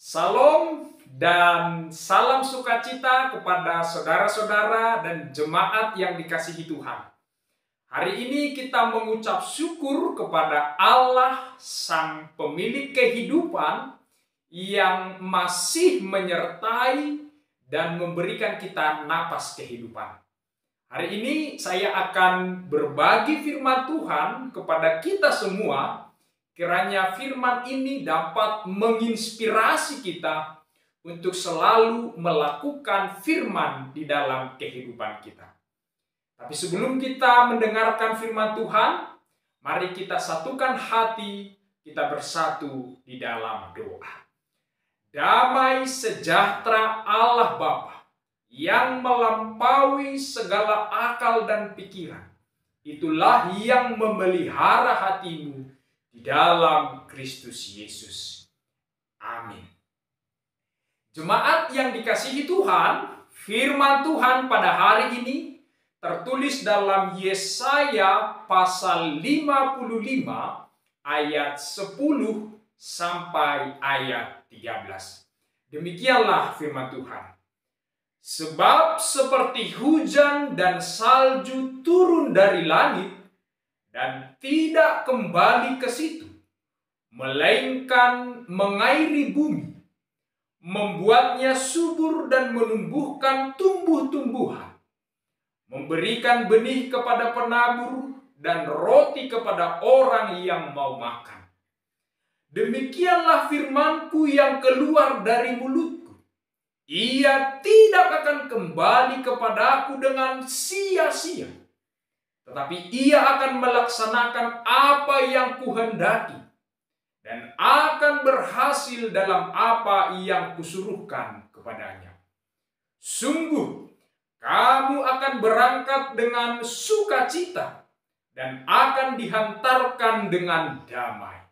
Salam dan salam sukacita kepada saudara-saudara dan jemaat yang dikasihi Tuhan. Hari ini kita mengucap syukur kepada Allah, Sang Pemilik kehidupan, yang masih menyertai dan memberikan kita napas kehidupan. Hari ini saya akan berbagi firman Tuhan kepada kita semua. Kiranya firman ini dapat menginspirasi kita untuk selalu melakukan firman di dalam kehidupan kita. Tapi sebelum kita mendengarkan firman Tuhan, mari kita satukan hati, kita bersatu di dalam doa. Damai sejahtera Allah Bapa yang melampaui segala akal dan pikiran, itulah yang memelihara hatimu di dalam Kristus Yesus. Amin. Jemaat yang dikasihi Tuhan, firman Tuhan pada hari ini tertulis dalam Yesaya pasal 55 ayat 10 sampai ayat 13. Demikianlah firman Tuhan. Sebab seperti hujan dan salju turun dari langit dan tidak kembali ke situ, melainkan mengairi bumi, membuatnya subur dan menumbuhkan tumbuh-tumbuhan, memberikan benih kepada penabur dan roti kepada orang yang mau makan. Demikianlah firmanku yang keluar dari mulutku. Ia tidak akan kembali kepadaku dengan sia-sia, tetapi ia akan melaksanakan apa yang kuhendaki dan akan berhasil dalam apa yang kusuruhkan kepadanya. Sungguh, kamu akan berangkat dengan sukacita dan akan dihantarkan dengan damai.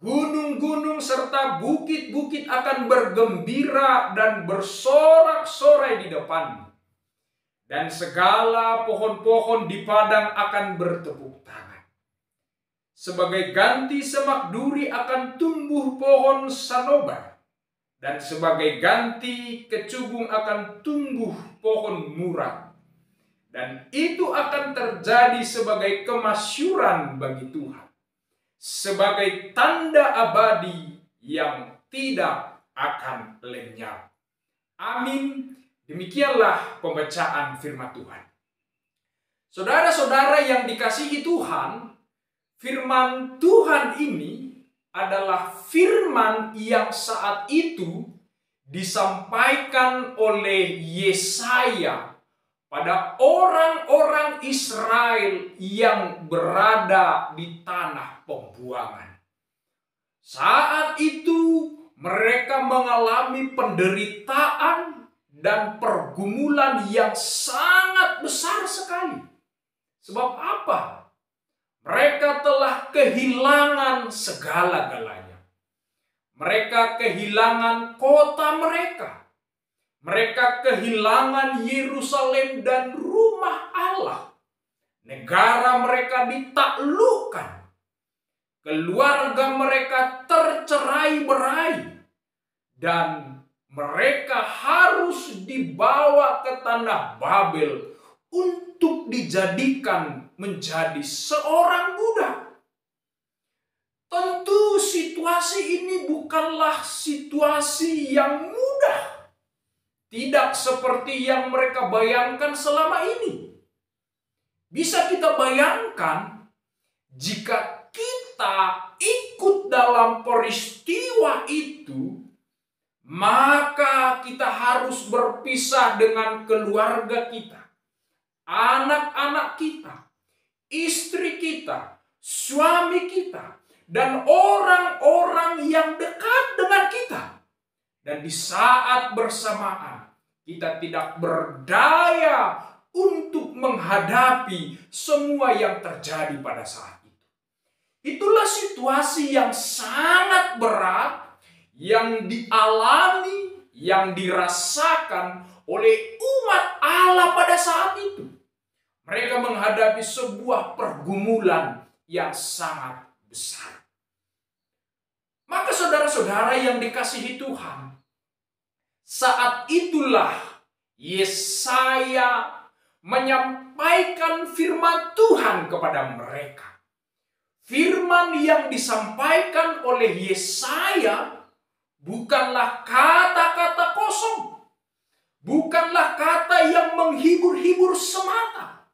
Gunung-gunung serta bukit-bukit akan bergembira dan bersorak-sorai di depanmu. Dan segala pohon-pohon di padang akan bertepuk tangan. Sebagai ganti semak duri akan tumbuh pohon sanobar. Dan sebagai ganti kecubung akan tumbuh pohon murad. Dan itu akan terjadi sebagai kemasyuran bagi Tuhan. Sebagai tanda abadi yang tidak akan lenyap. Amin. Demikianlah pembacaan firman Tuhan. Saudara-saudara yang dikasihi Tuhan, firman Tuhan ini adalah firman yang saat itu disampaikan oleh Yesaya pada orang-orang Israel yang berada di tanah pembuangan. Saat itu mereka mengalami penderitaan dan pergumulan yang sangat besar sekali. Sebab apa? Mereka telah kehilangan segala-galanya. Mereka kehilangan kota mereka. Mereka kehilangan Yerusalem dan rumah Allah. Negara mereka ditaklukkan. Keluarga mereka tercerai-berai. Dan mereka harus dibawa ke tanah Babel untuk dijadikan menjadi seorang budak. Tentu situasi ini bukanlah situasi yang mudah. Tidak seperti yang mereka bayangkan selama ini. Bisa kita bayangkan jika kita ikut dalam peristiwa itu, maka kita harus berpisah dengan keluarga kita, anak-anak kita, istri kita, suami kita, dan orang-orang yang dekat dengan kita. Dan di saat bersamaan, kita tidak berdaya untuk menghadapi semua yang terjadi pada saat itu. Itulah situasi yang sangat berat yang dialami, yang dirasakan oleh umat Allah pada saat itu. Mereka menghadapi sebuah pergumulan yang sangat besar. Maka saudara-saudara yang dikasihi Tuhan, saat itulah Yesaya menyampaikan firman Tuhan kepada mereka. Firman yang disampaikan oleh Yesaya bukanlah kata-kata kosong, bukanlah kata yang menghibur-hibur semata,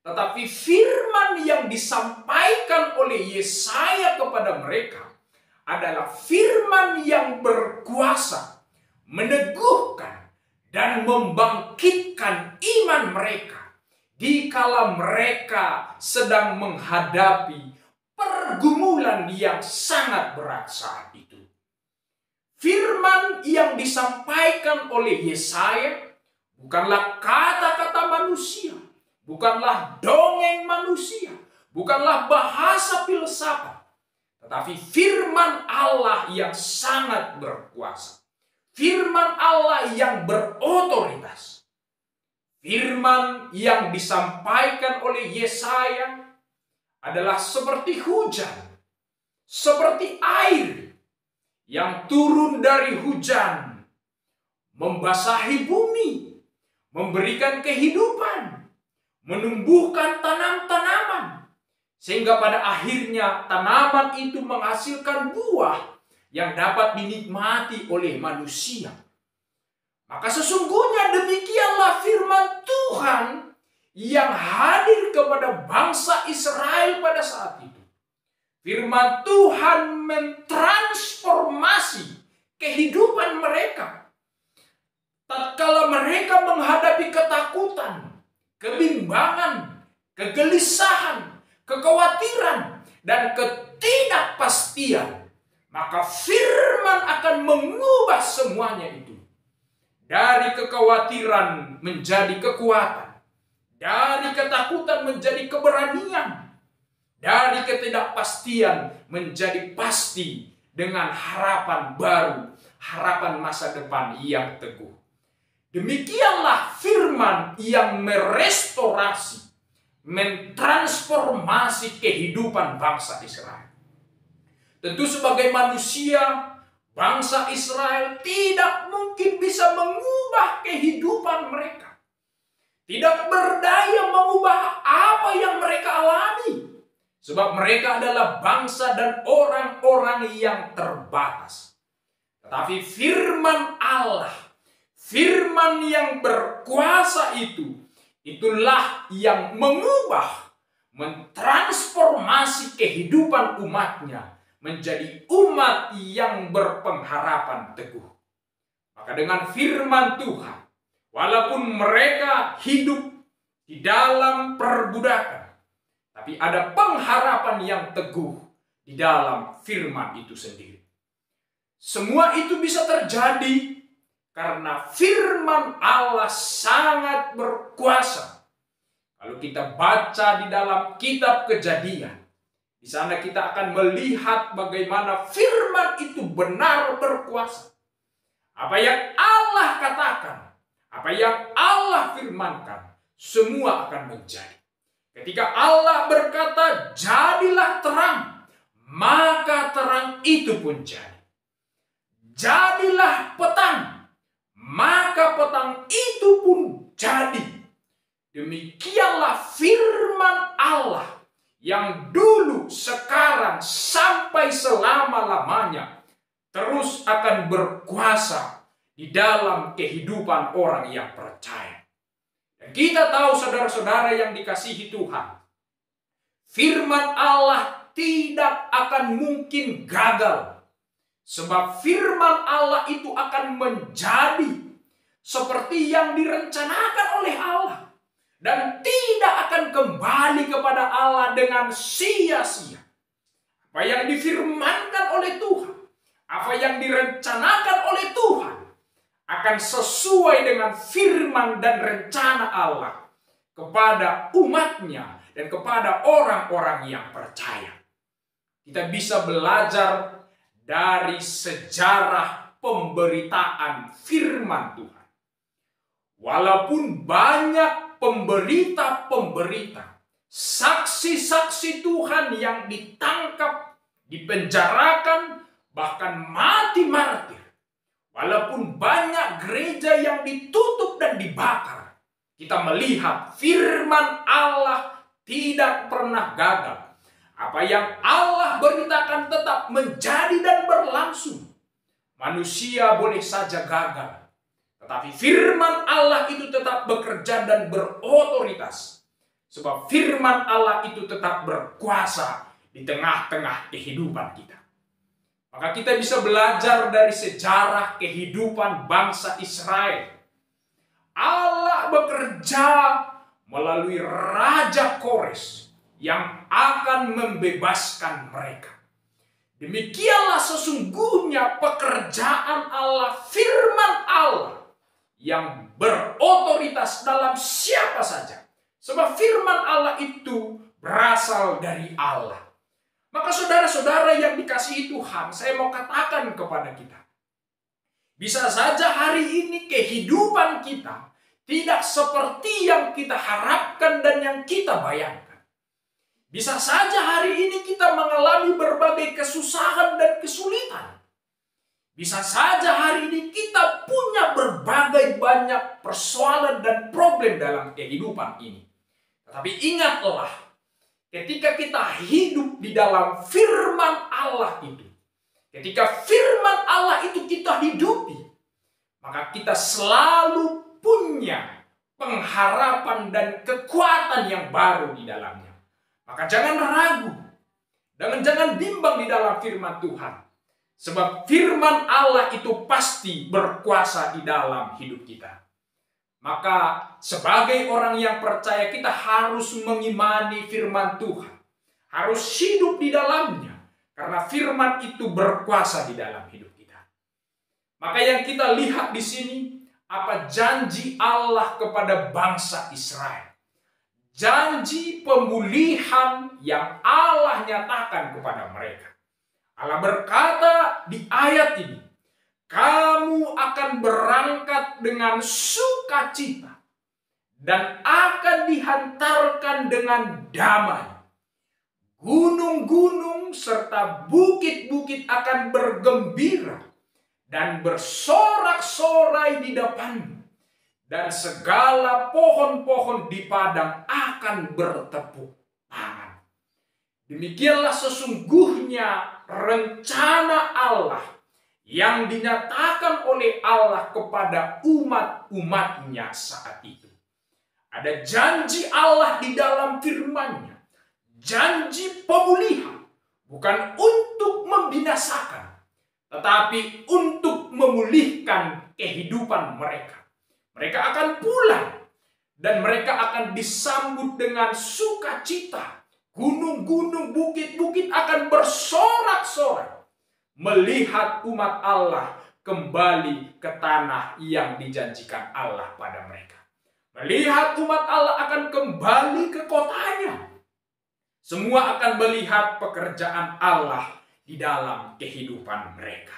tetapi firman yang disampaikan oleh Yesaya kepada mereka adalah firman yang berkuasa, meneguhkan dan membangkitkan iman mereka dikala mereka sedang menghadapi pergumulan yang sangat berat saat itu. Firman yang disampaikan oleh Yesaya bukanlah kata-kata manusia, bukanlah dongeng manusia, bukanlah bahasa filsafat, tetapi firman Allah yang sangat berkuasa. Firman Allah yang berotoritas. Firman yang disampaikan oleh Yesaya adalah seperti hujan, seperti air yang turun dari hujan, membasahi bumi, memberikan kehidupan, menumbuhkan tanam-tanaman, sehingga pada akhirnya tanaman itu menghasilkan buah yang dapat dinikmati oleh manusia. Maka sesungguhnya demikianlah firman Tuhan yang hadir kepada bangsa Israel pada saat itu. Firman Tuhan mentransformasi kehidupan mereka. Tatkala mereka menghadapi ketakutan, kebimbangan, kegelisahan, kekhawatiran, dan ketidakpastian, maka firman akan mengubah semuanya itu. Dari kekhawatiran menjadi kekuatan, dari ketakutan menjadi keberanian, dari ketidakpastian menjadi pasti dengan harapan baru, harapan masa depan yang teguh. Demikianlah firman yang merestorasi, mentransformasi kehidupan bangsa Israel. Tentu sebagai manusia, bangsa Israel tidak mungkin bisa mengubah kehidupan mereka. Tidak berdaya mengubah apa yang mereka alami. Sebab mereka adalah bangsa dan orang-orang yang terbatas. Tetapi firman Allah, firman yang berkuasa itulah yang mengubah, mentransformasi kehidupan umatnya menjadi umat yang berpengharapan teguh. Maka dengan firman Tuhan, walaupun mereka hidup di dalam perbudakan, tapi ada pengharapan yang teguh di dalam firman itu sendiri. Semua itu bisa terjadi karena firman Allah sangat berkuasa. Kalau kita baca di dalam kitab Kejadian, di sana kita akan melihat bagaimana firman itu benar berkuasa. Apa yang Allah katakan, apa yang Allah firmankan, semua akan menjadi. Ketika Allah berkata, jadilah terang, maka terang itu pun jadi. Jadilah petang, maka petang itu pun jadi. Demikianlah firman Allah yang dulu, sekarang, sampai selama-lamanya terus akan berkuasa di dalam kehidupan orang yang percaya. Dan kita tahu saudara-saudara yang dikasihi Tuhan, firman Allah tidak akan mungkin gagal. Sebab firman Allah itu akan menjadi seperti yang direncanakan oleh Allah. Dan tidak akan kembali kepada Allah dengan sia-sia. Apa yang difirmankan oleh Tuhan, apa yang direncanakan oleh Tuhan, akan sesuai dengan firman dan rencana Allah kepada umatnya dan kepada orang-orang yang percaya. Kita bisa belajar dari sejarah pemberitaan firman Tuhan. Walaupun banyak pemberita-pemberita, saksi-saksi Tuhan yang ditangkap, dipenjarakan, bahkan mati martir. Walaupun banyak gereja yang ditutup dan dibakar, kita melihat firman Allah tidak pernah gagal. Apa yang Allah beritakan tetap menjadi dan berlangsung. Manusia boleh saja gagal, tetapi firman Allah itu tetap bekerja dan berotoritas. Sebab firman Allah itu tetap berkuasa di tengah-tengah kehidupan kita. Maka kita bisa belajar dari sejarah kehidupan bangsa Israel. Allah bekerja melalui Raja Kores yang akan membebaskan mereka. Demikianlah sesungguhnya pekerjaan Allah, firman Allah yang berotoritas dalam siapa saja. Sebab firman Allah itu berasal dari Allah. Maka saudara-saudara yang dikasihi Tuhan, saya mau katakan kepada kita. Bisa saja hari ini kehidupan kita tidak seperti yang kita harapkan dan yang kita bayangkan. Bisa saja hari ini kita mengalami berbagai kesusahan dan kesulitan. Bisa saja hari ini kita punya berbagai banyak persoalan dan problem dalam kehidupan ini. Tetapi ingatlah, ketika kita hidup di dalam firman Allah itu, ketika firman Allah itu kita hidupi, maka kita selalu punya pengharapan dan kekuatan yang baru di dalamnya. Maka jangan ragu, jangan bimbang di dalam firman Tuhan. Sebab firman Allah itu pasti berkuasa di dalam hidup kita. Maka sebagai orang yang percaya, kita harus mengimani firman Tuhan. Harus hidup di dalamnya. Karena firman itu berkuasa di dalam hidup kita. Maka yang kita lihat di sini, apa janji Allah kepada bangsa Israel. Janji pemulihan yang Allah nyatakan kepada mereka. Allah berkata di ayat ini, kamu akan berangkat dengan sukacita dan akan dihantarkan dengan damai. Gunung-gunung serta bukit-bukit akan bergembira dan bersorak-sorai di depanmu. Dan segala pohon-pohon di padang akan bertepuk tangan. Demikianlah sesungguhnya rencana Allah yang dinyatakan oleh Allah kepada umat-umatnya saat itu. Ada janji Allah di dalam firman-Nya. Janji pemulihan. Bukan untuk membinasakan, tetapi untuk memulihkan kehidupan mereka. Mereka akan pulang dan mereka akan disambut dengan sukacita. Gunung-gunung, bukit-bukit akan bersorak-sorai melihat umat Allah kembali ke tanah yang dijanjikan Allah pada mereka. Melihat umat Allah akan kembali ke kotanya. Semua akan melihat pekerjaan Allah di dalam kehidupan mereka.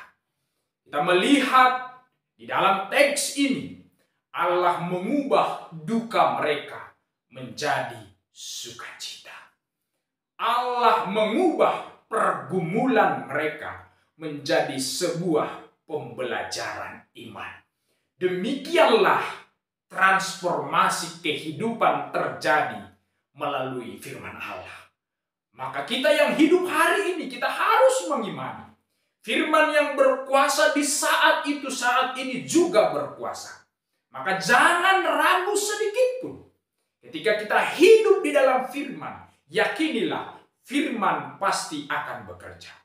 Kita melihat di dalam teks ini, Allah mengubah duka mereka menjadi sukacita. Allah mengubah pergumulan mereka menjadi sebuah pembelajaran iman. Demikianlah transformasi kehidupan terjadi melalui firman Allah. Maka kita yang hidup hari ini, kita harus mengimani firman yang berkuasa di saat itu, saat ini juga berkuasa. Maka jangan ragu sedikit pun. Ketika kita hidup di dalam firman, yakinilah firman pasti akan bekerja.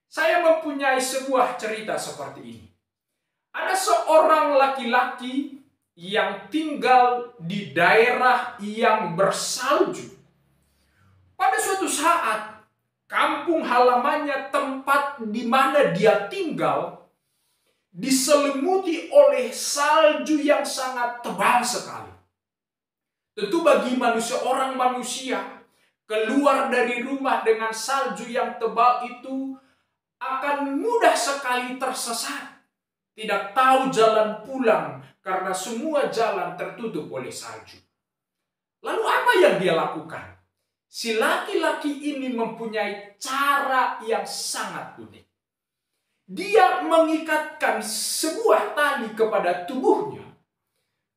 Saya mempunyai sebuah cerita seperti ini. Ada seorang laki-laki yang tinggal di daerah yang bersalju. Pada suatu saat, kampung halamannya, tempat di mana dia tinggal, diselimuti oleh salju yang sangat tebal sekali. Tentu bagi orang manusia, keluar dari rumah dengan salju yang tebal itu akan mudah sekali tersesat. Tidak tahu jalan pulang karena semua jalan tertutup oleh salju. Lalu apa yang dia lakukan? Si laki-laki ini mempunyai cara yang sangat unik. dia mengikatkan sebuah tali kepada tubuhnya.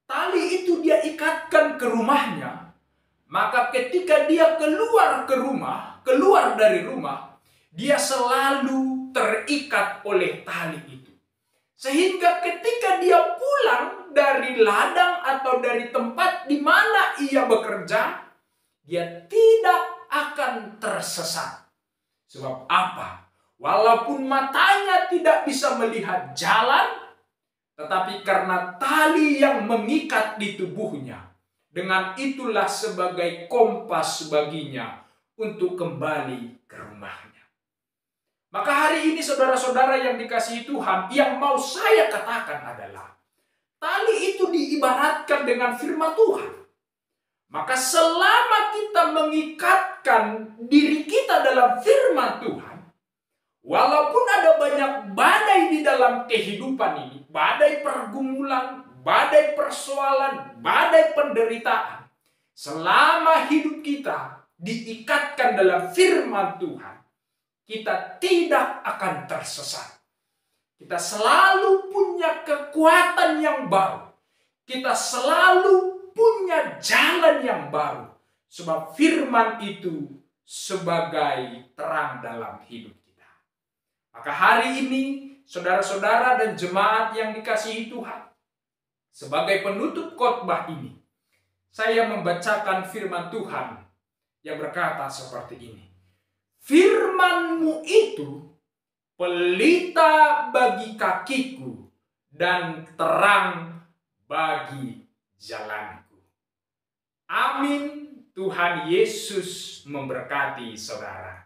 Tali itu dia ikatkan ke rumahnya. Maka ketika dia keluar dari rumah, dia selalu terikat oleh tali itu. Sehingga ketika dia pulang dari ladang atau dari tempat di mana ia bekerja, dia tidak akan tersesat. Sebab apa? Walaupun matanya tidak bisa melihat jalan, tetapi karena tali yang mengikat di tubuhnya, dengan itulah sebagai kompas baginya untuk kembali ke rumahnya. Maka hari ini saudara-saudara yang dikasihi Tuhan, yang mau saya katakan adalah, tali itu diibaratkan dengan firman Tuhan. Maka selama kita mengikatkan diri kita dalam firman Tuhan, walaupun ada banyak badai di dalam kehidupan ini, badai pergumulan, badai persoalan, badai penderitaan, selama hidup kita diikatkan dalam firman Tuhan, kita tidak akan tersesat. Kita selalu punya kekuatan yang baru. Kita selalu punya jalan yang baru. Sebab firman itu sebagai terang dalam hidup kita. Maka hari ini, saudara-saudara dan jemaat yang dikasihi Tuhan, sebagai penutup khotbah ini, saya membacakan firman Tuhan yang berkata seperti ini. Firman-Mu itu pelita bagi kakiku dan terang bagi jalanku. Amin. Tuhan Yesus memberkati saudara.